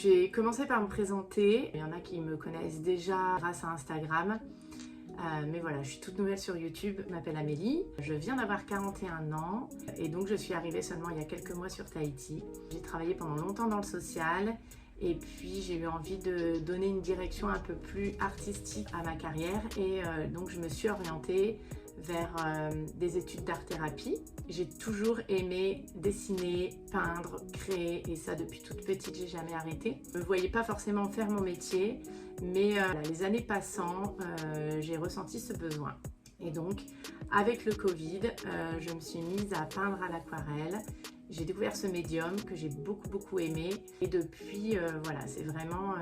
Je vais commencer par me présenter. Il y en a qui me connaissent déjà grâce à Instagram. Mais voilà, je suis toute nouvelle sur YouTube, je m'appelle Amélie, je viens d'avoir 41 ans et donc je suis arrivée seulement il y a quelques mois sur Tahiti. J'ai travaillé pendant longtemps dans le social et puis j'ai eu envie de donner une direction un peu plus artistique à ma carrière et donc je me suis orientée vers des études d'art-thérapie. J'ai toujours aimé dessiner, peindre, créer et ça depuis toute petite, j'ai jamais arrêté. Je ne me voyais pas forcément faire mon métier, mais les années passant, j'ai ressenti ce besoin. Et donc, avec le Covid, je me suis mise à peindre à l'aquarelle. J'ai découvert ce médium que j'ai beaucoup aimé et depuis, voilà, c'est vraiment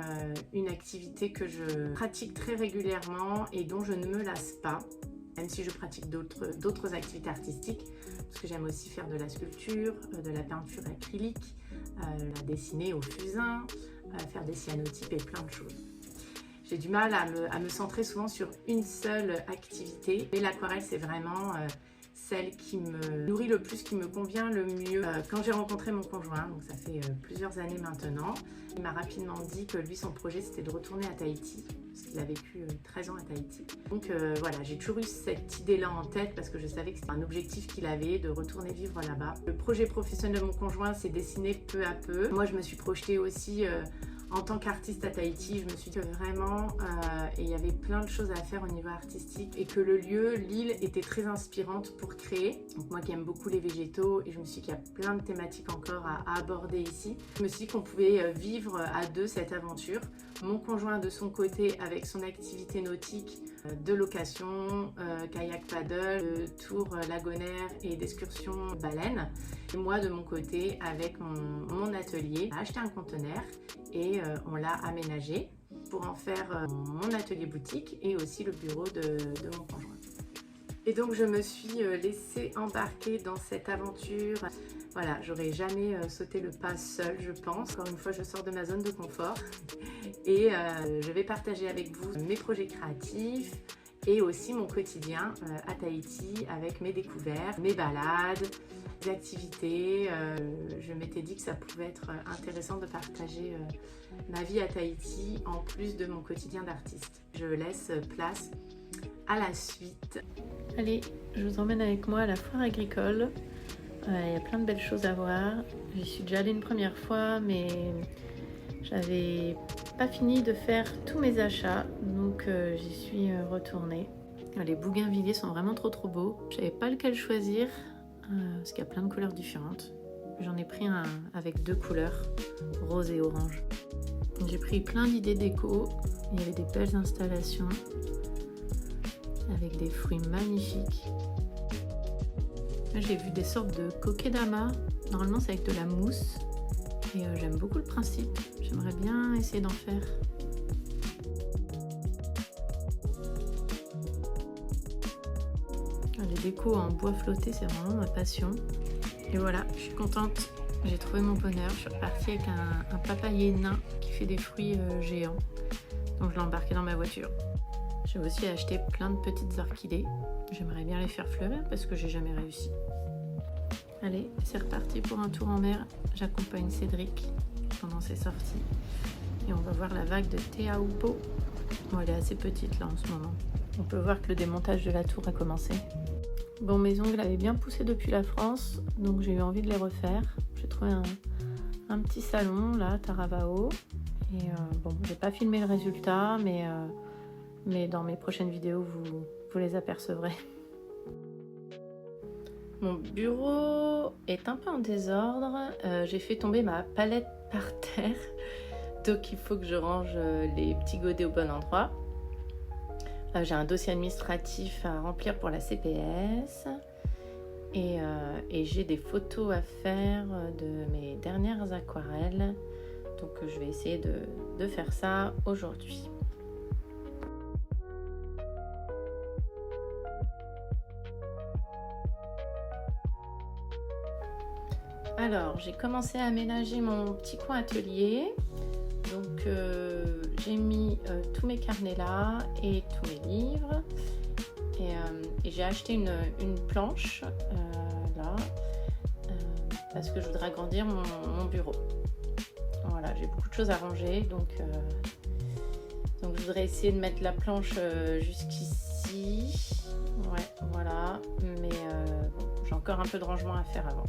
une activité que je pratique très régulièrement et dont je ne me lasse pas. Même si je pratique d'autres activités artistiques, parce que j'aime aussi faire de la sculpture, de la peinture acrylique, la dessiner au fusain, faire des cyanotypes et plein de choses. J'ai du mal à me centrer souvent sur une seule activité, mais l'aquarelle c'est vraiment celle qui me nourrit le plus, qui me convient le mieux. Quand j'ai rencontré mon conjoint, donc ça fait plusieurs années maintenant, il m'a rapidement dit que lui, son projet, c'était de retourner à Tahiti, parce qu'il a vécu 13 ans à Tahiti. Donc voilà, j'ai toujours eu cette idée-là en tête, parce que je savais que c'était un objectif qu'il avait, de retourner vivre là-bas. Le projet professionnel de mon conjoint s'est dessiné peu à peu. Moi, je me suis projetée aussi en tant qu'artiste à Tahiti, je me suis dit que vraiment, il y avait plein de choses à faire au niveau artistique et que le lieu, l'île, était très inspirante pour créer. Donc moi qui aime beaucoup les végétaux et je me suis dit qu'il y a plein de thématiques encore à aborder ici. Je me suis dit qu'on pouvait vivre à deux cette aventure. Mon conjoint de son côté avec son activité nautique de location, kayak paddle, tour lagonaire et d'excursion baleine. Et moi de mon côté avec mon atelier, j'ai acheté un conteneur et on l'a aménagé pour en faire mon atelier boutique et aussi le bureau de mon conjoint. Et donc je me suis laissée embarquer dans cette aventure. Voilà, j'aurais jamais sauté le pas seule, je pense. Encore une fois, je sors de ma zone de confort et je vais partager avec vous mes projets créatifs et aussi mon quotidien à Tahiti avec mes découvertes, mes balades, mes activités. Je m'étais dit que ça pouvait être intéressant de partager ma vie à Tahiti en plus de mon quotidien d'artiste. Je laisse place à la suite. Allez, je vous emmène avec moi à la foire agricole. Il y a plein de belles choses à voir. J'y suis déjà allée une première fois, mais j'avais pas fini de faire tous mes achats, donc j'y suis retournée. Les bougainvilliers sont vraiment trop beaux. Je savais pas lequel choisir, parce qu'il y a plein de couleurs différentes. J'en ai pris un avec deux couleurs, rose et orange. J'ai pris plein d'idées déco. Il y avait des belles installations avec des fruits magnifiques. Là, j'ai vu des sortes de kokedama. Normalement, c'est avec de la mousse. Et j'aime beaucoup le principe. J'aimerais bien essayer d'en faire. Les décos en bois flotté, c'est vraiment ma passion. Et voilà, je suis contente. J'ai trouvé mon bonheur. Je suis repartie avec un papayer nain qui fait des fruits géants. Donc je l'ai embarqué dans ma voiture. J'ai aussi acheté plein de petites orchidées. J'aimerais bien les faire fleurir parce que j'ai jamais réussi. Allez, c'est reparti pour un tour en mer. J'accompagne Cédric pendant ses sorties. Et on va voir la vague de Te Aupo. Bon, elle est assez petite là en ce moment. On peut voir que le démontage de la tour a commencé. Bon, mes ongles avaient bien poussé depuis la France, donc j'ai eu envie de les refaire. J'ai trouvé un petit salon là, Taravao. Et bon, j'ai pas filmé le résultat, mais dans mes prochaines vidéos, vous les apercevrez. Mon bureau est un peu en désordre. J'ai fait tomber ma palette par terre. Donc il faut que je range les petits godets au bon endroit. J'ai un dossier administratif à remplir pour la CPS. Et j'ai des photos à faire de mes dernières aquarelles. Donc je vais essayer de faire ça aujourd'hui. Alors, j'ai commencé à aménager mon petit coin atelier. Donc, j'ai mis tous mes carnets là et tous mes livres. Et j'ai acheté une planche là parce que je voudrais agrandir mon bureau. Voilà, voilà, j'ai beaucoup de choses à ranger, donc je voudrais essayer de mettre la planche jusqu'ici. Ouais, voilà, mais bon, j'ai encore un peu de rangement à faire avant.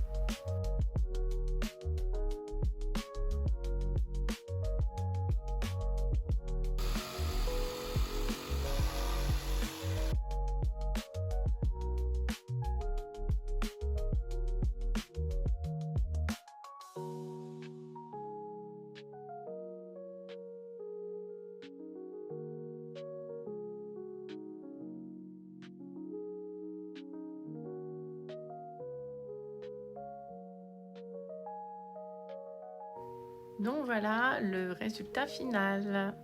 Donc voilà le résultat final.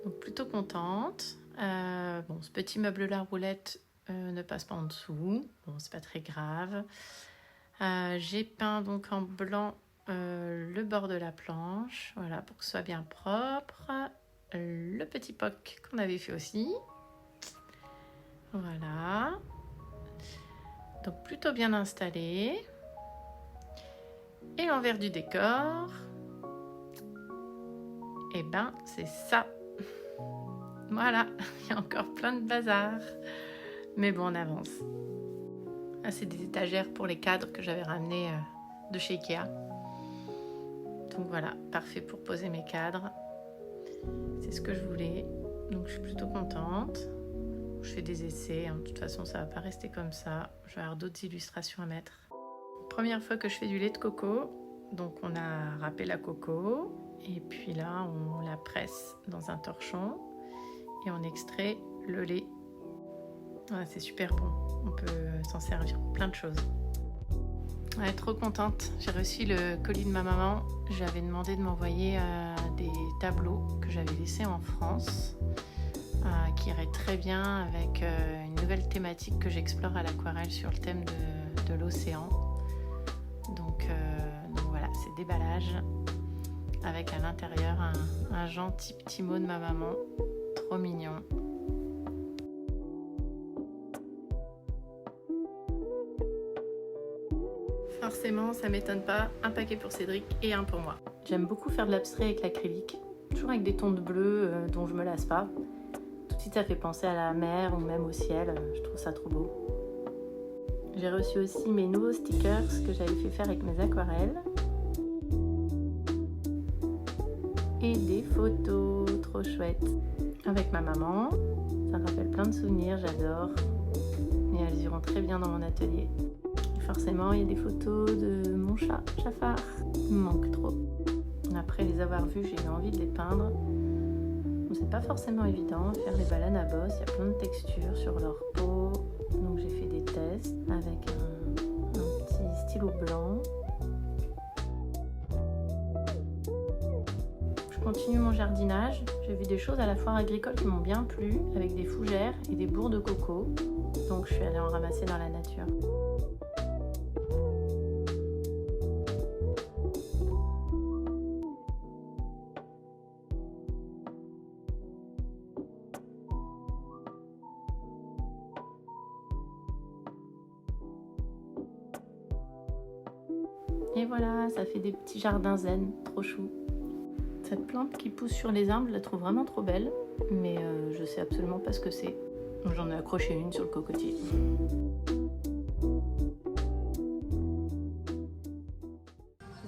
Donc plutôt contente. Bon, ce petit meuble là roulette ne passe pas en dessous. Bon, c'est pas très grave. J'ai peint donc en blanc le bord de la planche, voilà, pour que ce soit bien propre. Le petit poc qu'on avait fait aussi. Voilà. Donc plutôt bien installé. Et l'envers du décor, et ben c'est ça. Voilà, il y a encore plein de bazar. Mais bon, on avance. Ah, c'est des étagères pour les cadres que j'avais ramenés de chez Ikea. Donc voilà, parfait pour poser mes cadres. C'est ce que je voulais. Donc je suis plutôt contente. Je fais des essais, hein. De toute façon ça va pas rester comme ça. Je vais avoir d'autres illustrations à mettre. Première fois que je fais du lait de coco. Donc on a râpé la coco. Et puis là on la presse dans un torchon. Et on extrait le lait. Ouais, c'est super bon. On peut s'en servir pour plein de choses. Ouais, trop contente. J'ai reçu le colis de ma maman. J'avais demandé de m'envoyer des tableaux que j'avais laissés en France. Qui irait très bien avec une nouvelle thématique que j'explore à l'aquarelle sur le thème de l'océan. Donc voilà, c'est déballage avec à l'intérieur un gentil petit mot de ma maman, trop mignon. Forcément, ça m'étonne pas, un paquet pour Cédric et un pour moi. J'aime beaucoup faire de l'abstrait avec l'acrylique, toujours avec des tons de bleu dont je me lasse pas. Tout de suite, ça fait penser à la mer ou même au ciel. Je trouve ça trop beau. J'ai reçu aussi mes nouveaux stickers que j'avais fait faire avec mes aquarelles. Et des photos trop chouettes. Avec ma maman. Ça me rappelle plein de souvenirs, j'adore. Et elles iront très bien dans mon atelier. Et forcément, il y a des photos de mon chat, Jafar. Il me manque trop. Après les avoir vus, j'ai eu envie de les peindre. C'est pas forcément évident, faire les baleines à bosse, il y a plein de textures sur leur peau. Donc j'ai fait des tests avec un petit stylo blanc. Je continue mon jardinage. J'ai vu des choses à la foire agricole qui m'ont bien plu, avec des fougères et des bourres de coco. Donc je suis allée en ramasser dans la nature. Et voilà, ça fait des petits jardins zen, trop chou. Cette plante qui pousse sur les arbres, je la trouve vraiment trop belle, mais je sais absolument pas ce que c'est. J'en ai accroché une sur le cocotier.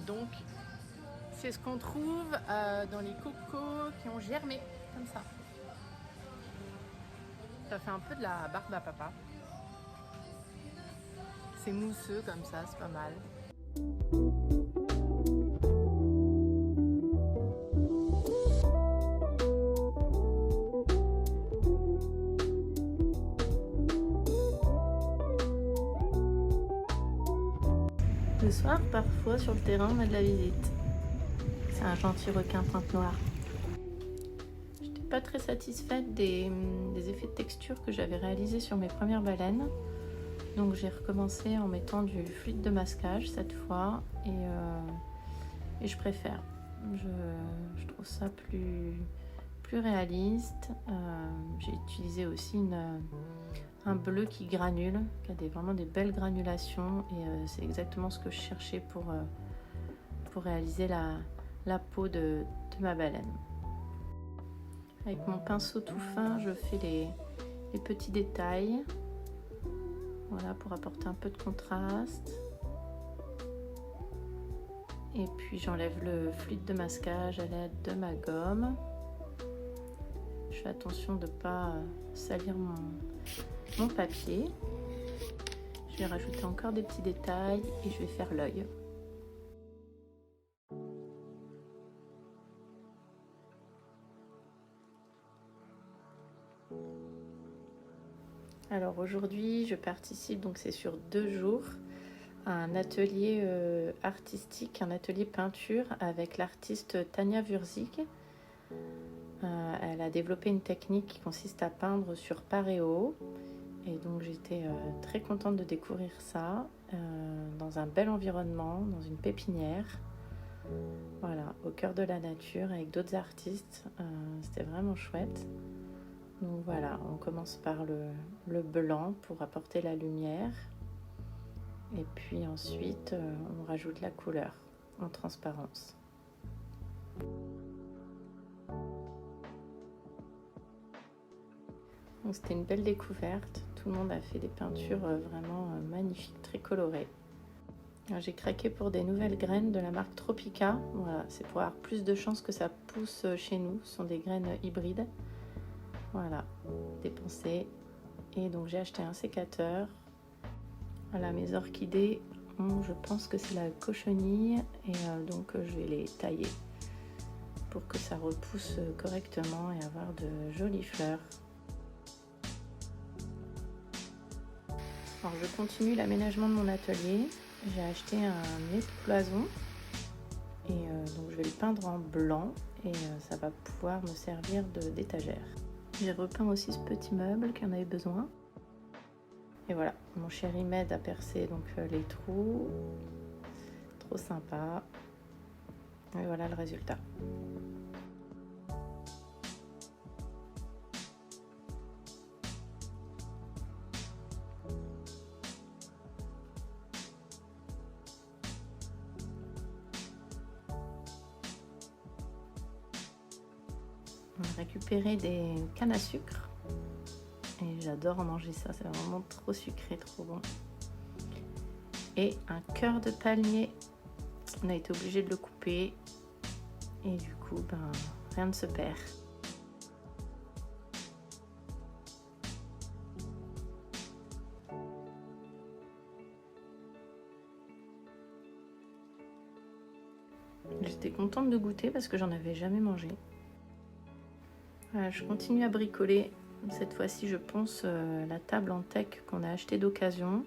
Donc, c'est ce qu'on trouve dans les cocos qui ont germé, comme ça. Ça fait un peu de la barbe à papa. C'est mousseux comme ça, c'est pas mal. Le soir, parfois, sur le terrain, on a de la visite. C'est un gentil requin pointe noire. J'étais pas très satisfaite des effets de texture que j'avais réalisés sur mes premières baleines. Donc j'ai recommencé en mettant du fluide de masquage cette fois et je préfère. Je trouve ça plus réaliste. J'ai utilisé aussi un bleu qui granule, qui a vraiment des belles granulations et c'est exactement ce que je cherchais pour réaliser la peau de ma baleine. Avec mon pinceau tout fin, je fais les petits détails. Voilà, pour apporter un peu de contraste. Et puis j'enlève le fluide de masquage à l'aide de ma gomme. Je fais attention de ne pas salir mon papier. Je vais rajouter encore des petits détails et je vais faire l'œil. Alors aujourd'hui, je participe, donc c'est sur 2 jours, à un atelier artistique, un atelier peinture avec l'artiste Tania Wurzik. Elle a développé une technique qui consiste à peindre sur paréo. Et donc j'étais très contente de découvrir ça dans un bel environnement, dans une pépinière. Voilà, au cœur de la nature avec d'autres artistes. C'était vraiment chouette. Donc voilà, on commence par le blanc pour apporter la lumière. Et puis ensuite, on rajoute la couleur en transparence. Donc c'était une belle découverte. Tout le monde a fait des peintures vraiment magnifiques, très colorées. J'ai craqué pour des nouvelles graines de la marque Tropica. Voilà, c'est pour avoir plus de chances que ça pousse chez nous. Ce sont des graines hybrides. Voilà, dépensé. Et donc j'ai acheté un sécateur. Voilà, mes orchidées, je pense que c'est la cochenille. Et donc je vais les tailler pour que ça repousse correctement et avoir de jolies fleurs. Alors je continue l'aménagement de mon atelier. J'ai acheté un nez de cloison. Et donc je vais le peindre en blanc. Et ça va pouvoir me servir d'étagère. J'ai repeint aussi ce petit meuble qui en avait besoin. Et voilà, mon chéri m'aide à percer donc les trous. Trop sympa. Et voilà le résultat. On a récupéré des cannes à sucre et j'adore manger ça, c'est vraiment trop sucré, trop bon. Et un cœur de palmier, on a été obligé de le couper et du coup rien ne se perd. J'étais contente de goûter parce que j'en avais jamais mangé. Voilà, je continue à bricoler. Cette fois-ci, je ponce la table en teck qu'on a achetée d'occasion.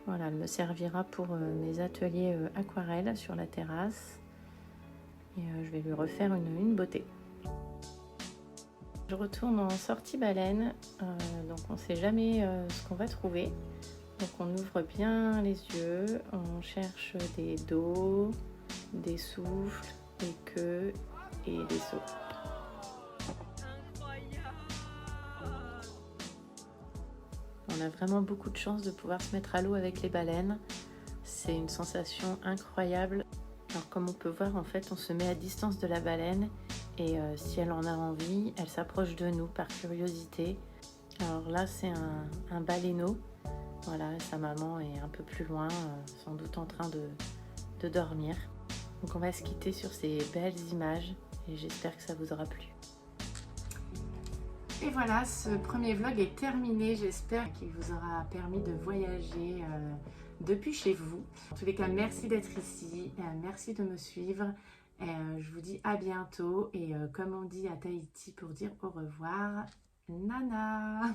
Voilà, elle me servira pour mes ateliers aquarelle sur la terrasse. Et je vais lui refaire une beauté. Je retourne en sortie baleine. Donc on ne sait jamais ce qu'on va trouver. Donc on ouvre bien les yeux. On cherche des dos, des souffles, des queues et des sauts. On a vraiment beaucoup de chance de pouvoir se mettre à l'eau avec les baleines. C'est une sensation incroyable. Alors comme on peut voir, en fait, on se met à distance de la baleine et si elle en a envie, elle s'approche de nous par curiosité. Alors là, c'est un baleineau. Voilà, sa maman est un peu plus loin, sans doute en train de dormir. Donc on va se quitter sur ces belles images et j'espère que ça vous aura plu. Et voilà, ce premier vlog est terminé. J'espère qu'il vous aura permis de voyager depuis chez vous. En tous les cas, merci d'être ici, merci de me suivre. Je vous dis à bientôt et comme on dit à Tahiti pour dire au revoir, nana.